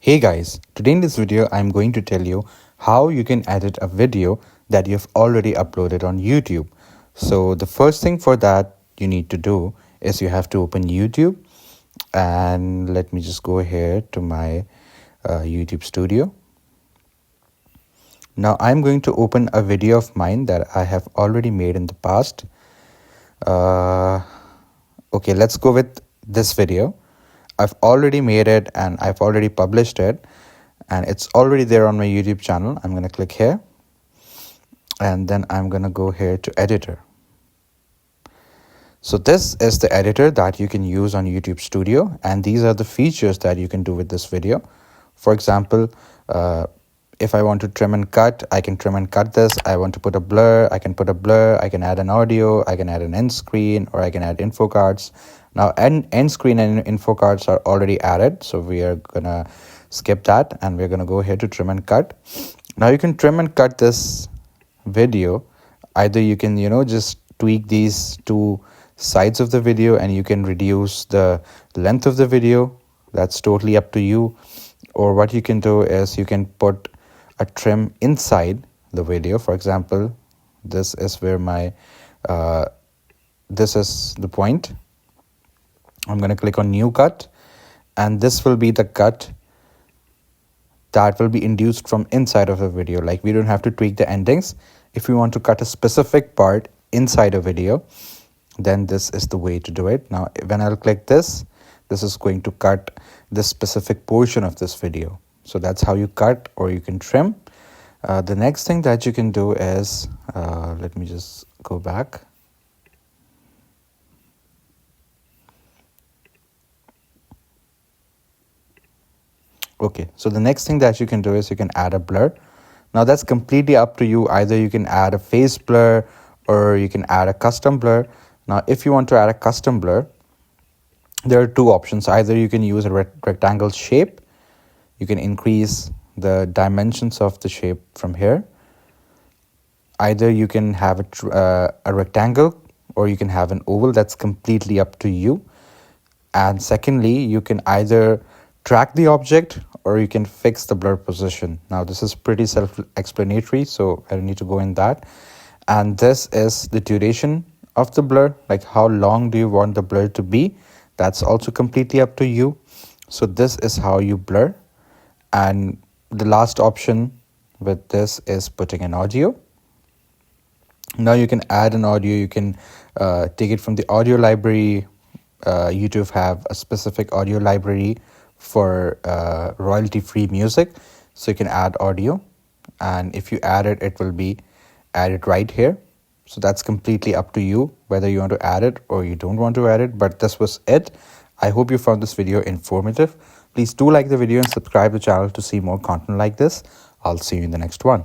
Hey guys, today in this video I'm going to tell you how you can edit a video that you've already uploaded on YouTube. So the first thing for that you need to do is you have to open YouTube, and let me just go here to my YouTube studio. Now I'm going to open a video of mine that I have already made in the past. Okay, let's go with this video. I've already made it and I've already published it, and it's already there on my YouTube channel. I'm going to click here, and then I'm going to go here to editor. So this is the editor that you can use on YouTube Studio, and these are the features that you can do with this video. For example, if I want to trim and cut, I can trim and cut this. I want to put a blur, I can put a blur. I can add an audio, I can add an end screen, or I can add info cards. Now end screen and info cards are already added, so we are gonna skip that, and we're gonna go here to trim and cut. Now you can trim and cut this video. Either you can just tweak these two sides of the video and you can reduce the length of the video. That's totally up to you. Or what you can do is you can put a trim inside the video. For example, this is where my this is the point. I'm going to click on new cut, and this will be the cut that will be induced from inside of the video. Like, we don't have to tweak the endings. If we want to cut a specific part inside a video, then this is the way to do it. Now when I'll click this is going to cut this specific portion of this video. So that's how you cut, or you can trim. The next thing that you can do is let me just go back. Okay, so the next thing that you can do is you can add a blur. Now that's completely up to you. Either you can add a face blur or you can add a custom blur. Now if you want to add a custom blur, there are two options. Either you can use a rectangle shape. You can increase the dimensions of the shape from here. Either you can have a rectangle, or you can have an oval. That's completely up to you. And secondly, you can either track the object or you can fix the blur position. Now this is pretty self-explanatory, so I don't need to go in that. And this is the duration of the blur, like how long do you want the blur to be. That's also completely up to you. So this is how you blur. And the last option with this is putting an audio. Now you can add an audio. You can take it from the audio library. YouTube have a specific audio library for royalty-free music, so you can add audio, and if you add it, it will be added right here. So that's completely up to you whether you want to add it or you don't want to add it. But this was it. I hope you found this video informative. Please do like the video and subscribe to the channel to see more content like this. I'll see you in the next one.